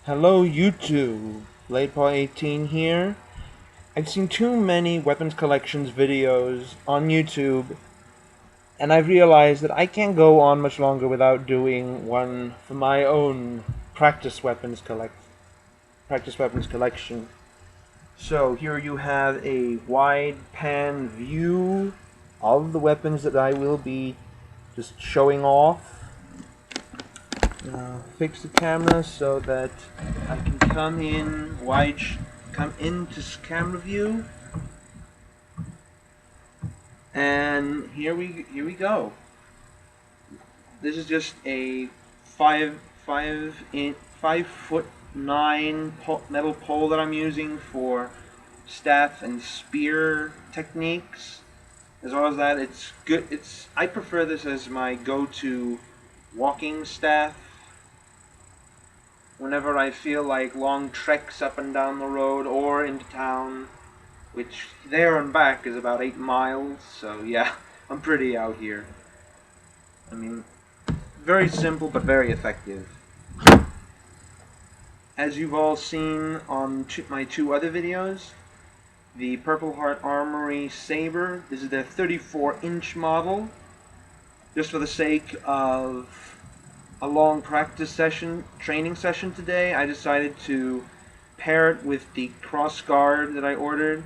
Hello YouTube, BladePaw18 here. I've seen too many weapons collections videos on YouTube, and I've realized that I can't go on much longer without doing one for my own practice weapons collection. So here you have a wide pan view of the weapons that I will be just showing off. Fix the camera so that I can come into camera view, and here we go. This is just a 5'9" metal pole that I'm using for staff and spear techniques. As well as that, it's good. I prefer this as my go-to walking staff whenever I feel like long treks up and down the road or into town, which there and back is about 8 miles, so yeah, I'm pretty out here. I mean, very simple but very effective. As you've all seen on my 2 other videos, the Purple Heart Armory Saber, this is the 34-inch model. Just for the sake of a long training session today, I decided to pair it with the cross guard that I ordered.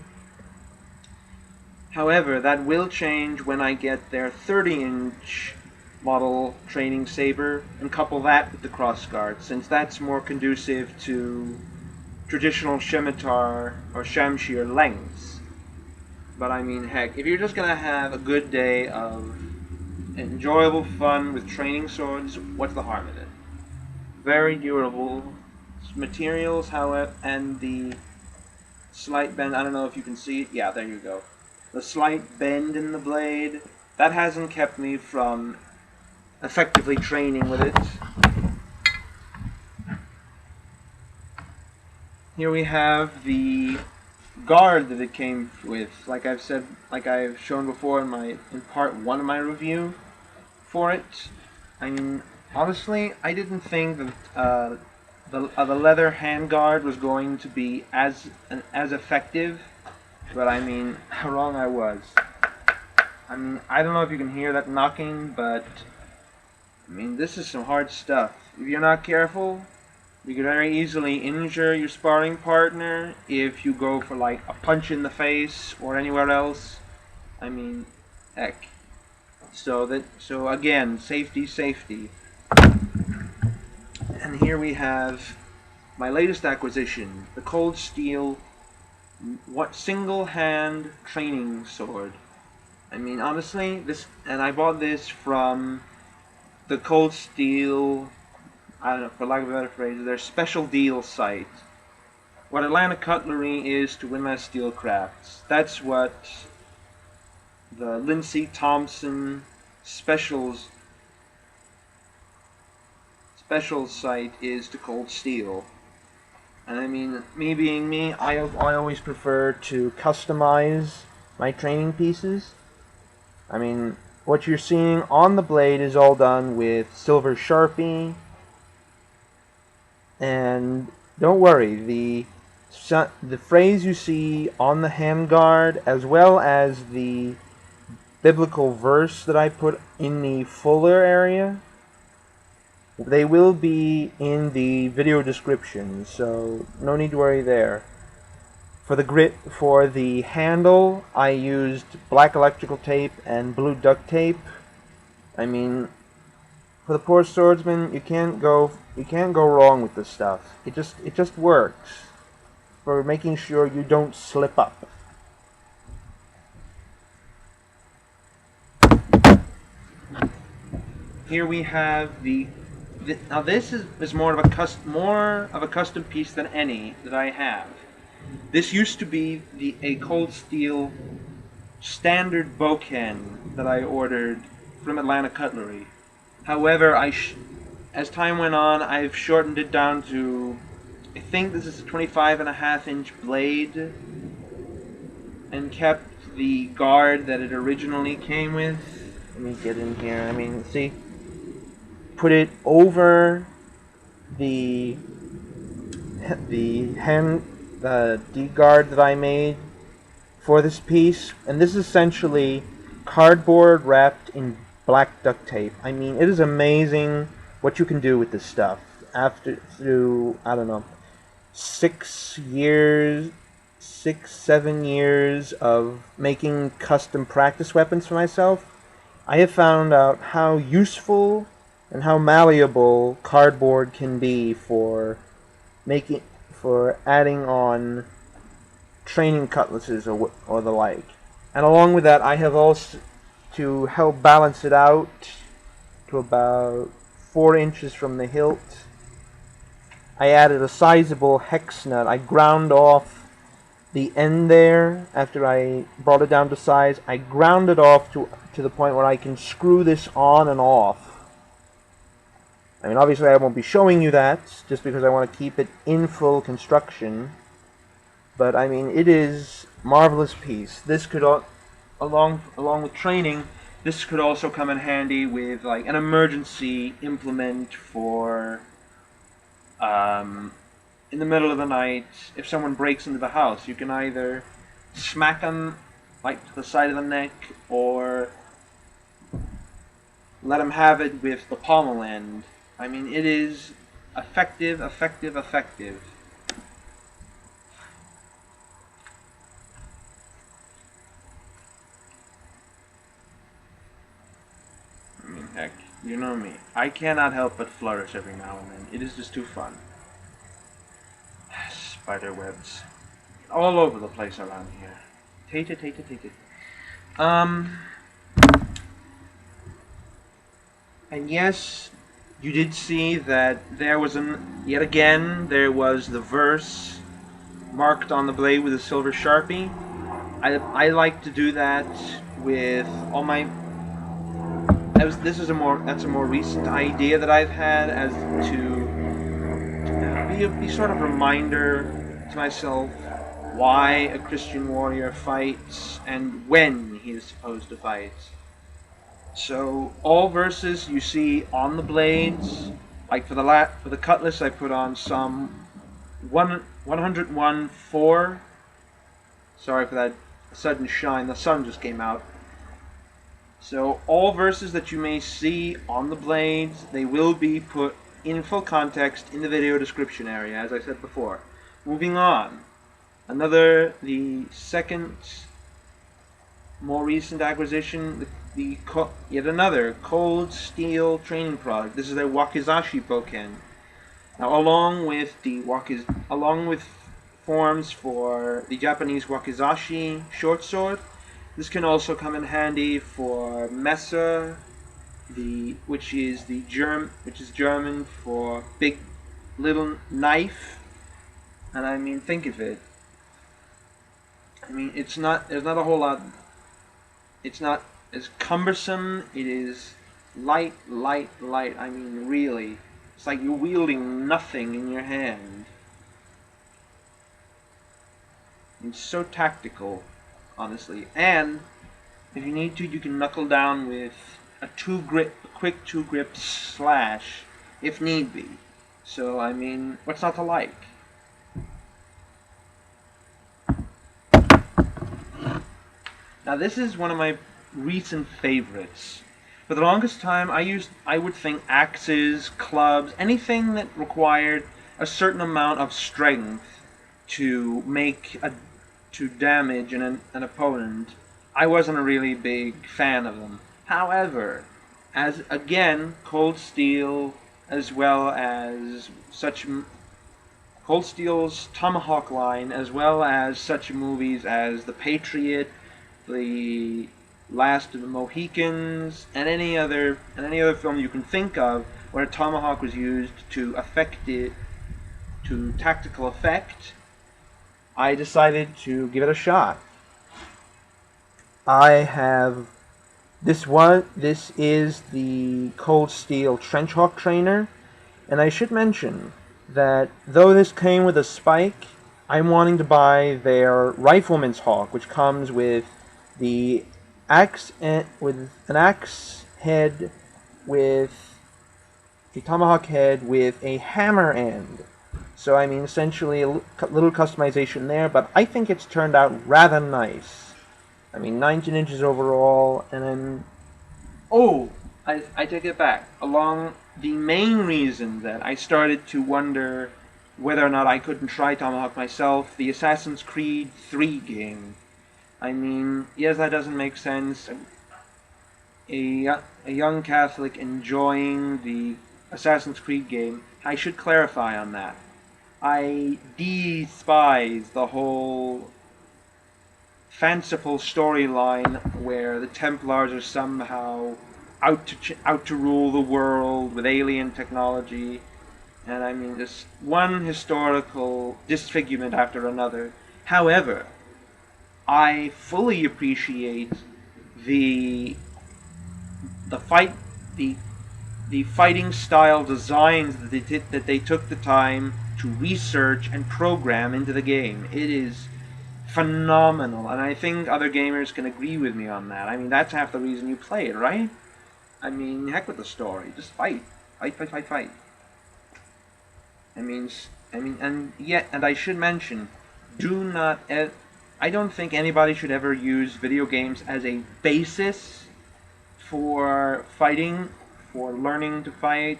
However, that will change when I get their 30-inch model training saber and couple that with the cross guard, since that's more conducive to traditional scimitar or shamshir lengths. But I mean, heck, if you're just gonna have a good day of enjoyable fun with training swords, what's the harm in it? Very durable materials, however, and the slight bend, I don't know if you can see it, yeah, there you go. The slight bend in the blade, that hasn't kept me from effectively training with it. Here we have the guard that it came with, like I've shown before in part 1 of my review for it. I mean, honestly, I didn't think that the leather handguard was going to be as effective, but I mean, how wrong I was. I mean, I don't know if you can hear that knocking, but I mean, this is some hard stuff. If you're not careful, you could very easily injure your sparring partner if you go for like a punch in the face or anywhere else. I mean, heck. So again, safety. And here we have my latest acquisition, the Cold Steel single hand training sword. I mean, honestly, I bought this from the Cold Steel, I don't know, for lack of a better phrase, their special deal site. What Atlanta Cutlery is to Winless Steel Crafts. That's what the Lindsay Thompson special site is to Cold Steel. And I mean, me being me, I always prefer to customize my training pieces. I mean, what you're seeing on the blade is all done with silver Sharpie. And don't worry, the phrase you see on the handguard, as well as the biblical verse that I put in the fuller area, they will be in the video description, so no need to worry there. For the handle, I used black electrical tape and blue duct tape. I mean, for the poor swordsman, you can't go wrong with this stuff. It just works for making sure you don't slip up. Here we have now this is more of a custom piece than any that I have. This used to be a Cold Steel standard boken that I ordered from Atlanta Cutlery. However, as time went on, I've shortened it down to, I think this is a 25.5-inch blade, and kept the guard that it originally came with. Let me get in here. I mean, see, put it over the the guard that I made for this piece, and this is essentially cardboard wrapped in black duct tape. I mean, it is amazing what you can do with this stuff. Through, I don't know, 7 years of making custom practice weapons for myself, I have found out how useful and how malleable cardboard can be for adding on training cutlasses or the like. And along with that, I have also, to help balance it out to about 4 inches from the hilt, I added a sizable hex nut. I ground off the end there after I brought it down to size. I ground it off to the point where I can screw this on and off. I mean, obviously I won't be showing you that, just because I want to keep it in full construction. But I mean, it is a marvelous piece. This could, along with training, this could also come in handy with like an emergency implement for in the middle of the night. If someone breaks into the house, you can either smack them like to the side of the neck, or let them have it with the pommel end. I mean, it is effective. I mean, heck, you know me. I cannot help but flourish every now and then. It is just too fun. Spider webs all over the place around here. Take it. And yes, you did see that there was yet again there was the verse marked on the blade with a silver sharpie. I like to do that with all my. That's a more recent idea that I've had, as to be sort of a reminder to myself why a Christian warrior fights and when he is supposed to fight. So all verses you see on the blades, like for the cutlass, I put on some 101:4. Sorry for that sudden shine. The sun just came out. So all verses that you may see on the blades, they will be put in full context in the video description area, as I said before. Moving on. The second more recent acquisition, yet another cold steel training product. This is a wakizashi boken. Now, along with forms for the Japanese wakizashi short sword, this can also come in handy for Messer, which is German for big little knife. And I mean, think of it. I mean, there's not a whole lot. It's not as cumbersome. It is light. I mean, really, it's like you're wielding nothing in your hand. It's so tactical, honestly. And if you need to, you can knuckle down with a quick two grip slash, if need be. So I mean, what's not to like? Now this is one of my recent favorites. For the longest time, I would think axes, clubs, anything that required a certain amount of strength to damage an opponent. I wasn't a really big fan of them. However, as again, cold steel, as well as Cold Steel's Tomahawk line, as well as such movies as The Patriot, The Last of the Mohicans, and any other film you can think of where a tomahawk was used to tactical effect, I decided to give it a shot. I have this one. This is the Cold Steel Trench Hawk trainer, and I should mention that though this came with a spike, I'm wanting to buy their Rifleman's Hawk, which comes with the with an axe head, with a tomahawk head with a hammer end. So I mean, essentially a little customization there, but I think it's turned out rather nice. I mean, 19 inches overall, and then... Oh! I take it back. Along the main reason that I started to wonder whether or not I couldn't try Tomahawk myself, the Assassin's Creed 3 game. I mean, yes, that doesn't make sense. A young Catholic enjoying the Assassin's Creed game. I should clarify on that. I despise the whole fanciful storyline where the Templars are somehow out to rule the world with alien technology, and I mean just one historical disfigurement after another. However, I fully appreciate the fight the fighting style designs that they took the time to research and program into the game. It is phenomenal, and I think other gamers can agree with me on that. I mean, that's half the reason you play it, right? I mean, heck with the story. Just fight. Fight, fight, fight, fight. And I should mention, do not... I don't think anybody should ever use video games as a basis for fighting, for learning to fight.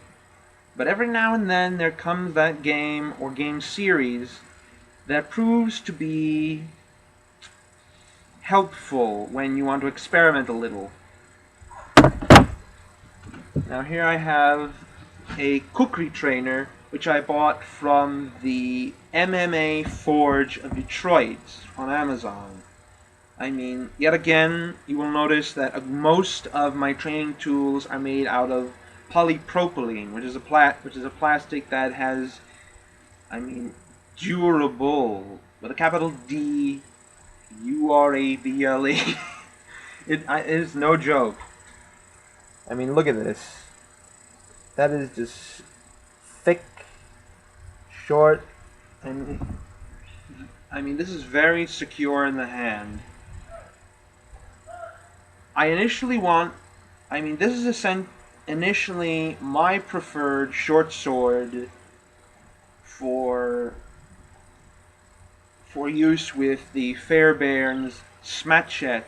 But every now and then there comes that game or game series that proves to be helpful when you want to experiment a little. Now here I have a kukri trainer which I bought from the MMA Forge of Detroit on Amazon. I mean, yet again, you will notice that most of my training tools are made out of polypropylene, which is a plastic that has, I mean, durable with a capital D, U-R-A-B-L-E. It is no joke. I mean, look at this. That is just thick, short, and I mean, this is very secure in the hand. This is initially my preferred short sword for use with the Fairbairn's Smatchet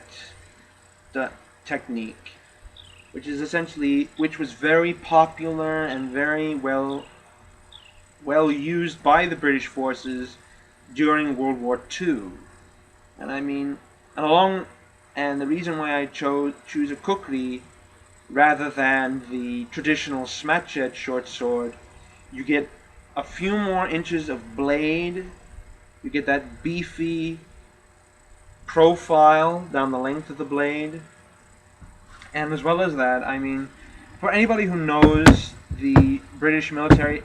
technique, which was very popular and very well used by the British forces during World War II. And the reason why I choose a kukri rather than the traditional Smatchet short sword, you get a few more inches of blade, you get that beefy profile down the length of the blade, and as well as that, I mean, for anybody who knows the British military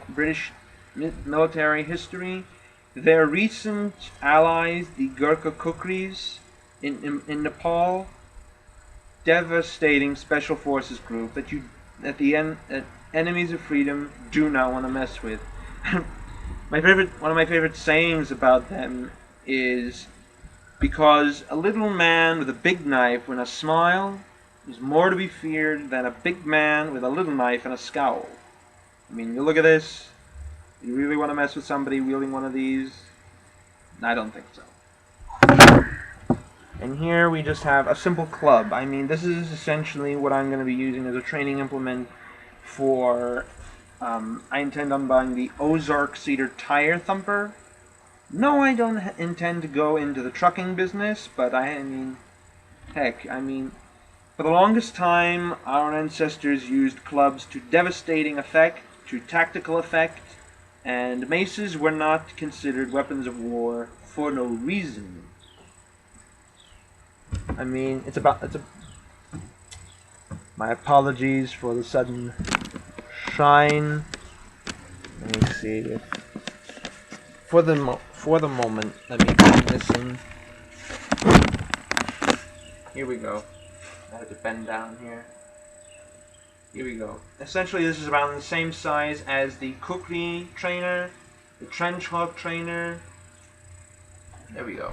history, their recent allies, the Gurkha Kukris in Nepal, devastating special forces group that enemies of freedom do not want to mess with. One of my favorite sayings about them is, because a little man with a big knife and a smile is more to be feared than a big man with a little knife and a scowl. I mean, you look at this, you really want to mess with somebody wielding one of these? I don't think so. And here we just have a simple club. I mean, this is essentially what I'm going to be using as a training implement for, I intend on buying the Ozark Cedar Tire Thumper. No, I don't intend to go into the trucking business, but for the longest time, our ancestors used clubs to devastating effect, to tactical effect, and maces were not considered weapons of war for no reason. I mean, my apologies for the sudden shine. Let me see if for the moment, let me bring this in. Here we go. I have to bend down here. Here we go. Essentially, this is around the same size as the kukri trainer, the trench hog trainer. There we go.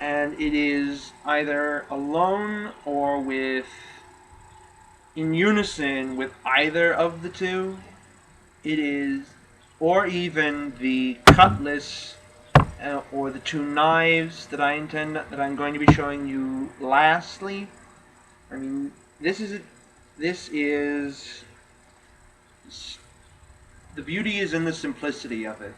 And it is either alone or with in unison with either of the two. It is, or even the cutlass, or the two knives that I'm going to be showing you lastly. I mean, this is the beauty is in the simplicity of it.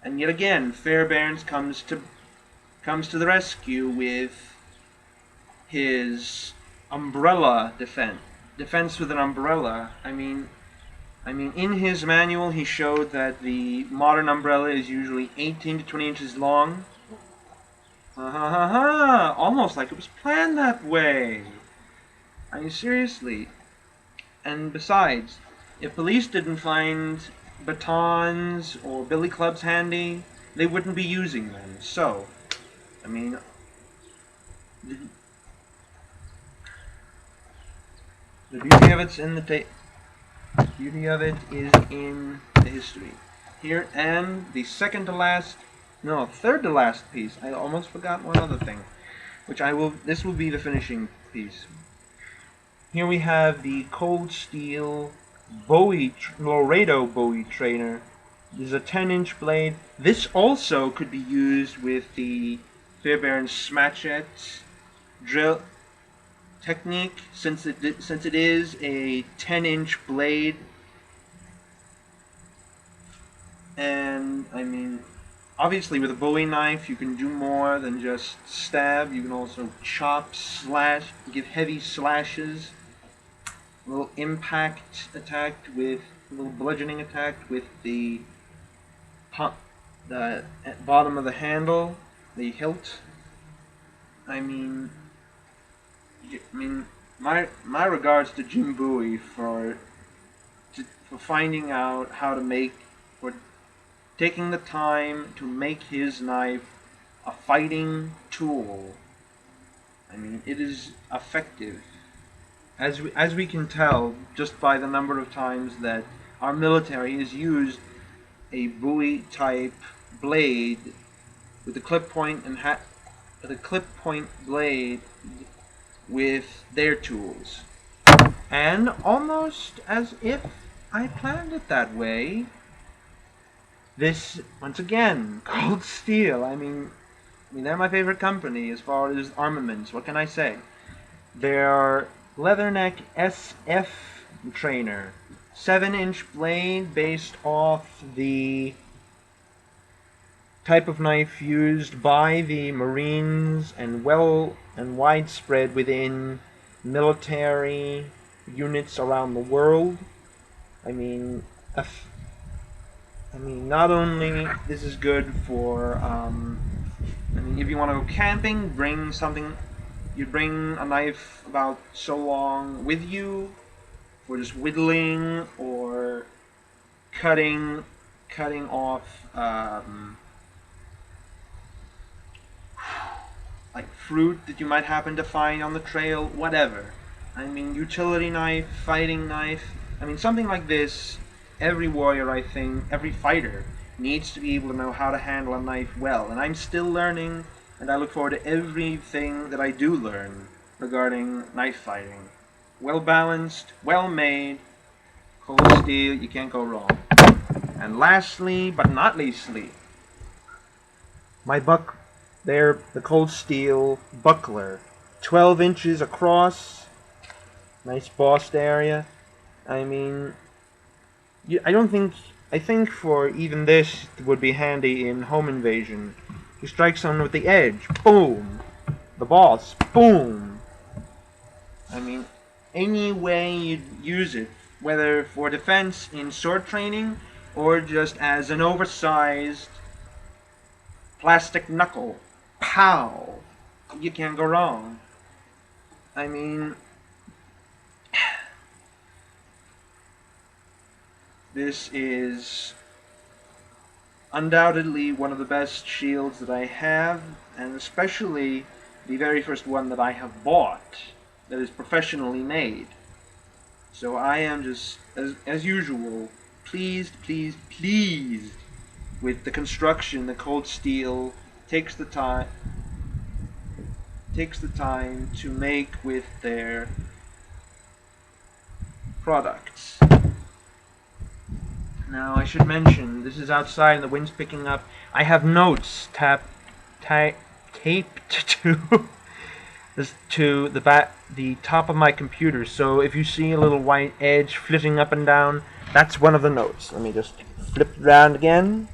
And yet again, Fairbairns comes to the rescue with his umbrella defense with an umbrella. I mean, in his manual, he showed that the modern umbrella is usually 18 to 20 inches long. Ha ha ha ha! Almost like it was planned that way. I mean, seriously. And besides, if police didn't find batons or billy clubs handy, they wouldn't be using them. So, I mean, the beauty of it's in the beauty of it is in the history. Here, and the third to last piece. I almost forgot one other thing, this will be the finishing piece. Here we have the cold steel Laredo Bowie trainer. This is a 10-inch blade. This also could be used with the Fairbairn Smatchet drill technique, since it is a 10-inch blade. And I mean, obviously with a Bowie knife you can do more than just stab. You can also chop, slash, give heavy slashes, a little impact attack with a little bludgeoning attack with the bottom of the handle, the hilt. I mean, my regards to Jim Bowie for finding out how to make, for taking the time to make his knife a fighting tool. I mean, it is effective, as we can tell just by the number of times that our military has used a Bowie type blade with a clip point blade with their tools. And almost as if I planned it that way, this, once again, Cold Steel. I mean, they're my favorite company as far as armaments. What can I say? Their Leatherneck SF trainer, 7-inch blade based off the type of knife used by the Marines and widespread within military units around the world. I mean, not only this is good for, if you want to go camping, you bring a knife about so long with you for just whittling or cutting off, like fruit that you might happen to find on the trail, whatever. I mean, utility knife, fighting knife. I mean, something like this, every warrior, I think, every fighter needs to be able to know how to handle a knife well. And I'm still learning, and I look forward to everything that I do learn regarding knife fighting. Well balanced, well made, cold steel, you can't go wrong. And lastly, but not leastly, the cold steel buckler, 12 inches across, nice bossed area. I mean, I think for even this it would be handy in home invasion. You strike someone with the edge, boom, the boss, boom. I mean, any way you'd use it, whether for defense in sword training or just as an oversized plastic knuckle. Pow! You can't go wrong. I mean, this is undoubtedly one of the best shields that I have, and especially the very first one that I have bought that is professionally made. So I am just, as usual, pleased with the construction. The cold steel takes the time. takes the time to make with their products. Now I should mention, this is outside and the wind's picking up. I have notes taped to the top of my computer, so if you see a little white edge flitting up and down, that's one of the notes. Let me just flip it around again.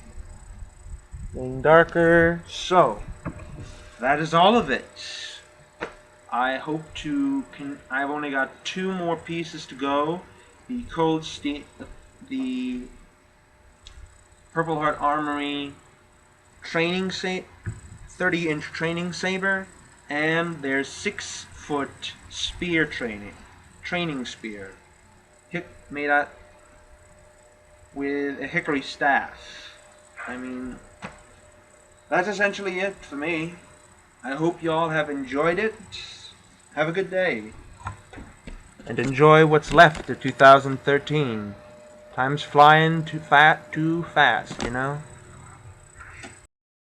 Getting darker. So, that is all of it. I hope to. I've only got 2 more pieces to go. The the Purple Heart Armory training 30-inch training saber, and their 6-foot spear training spear, made out with a hickory staff. I mean, that's essentially it for me. I hope you all have enjoyed it. Have a good day. And enjoy what's left of 2013. Time's flying too fast, you know?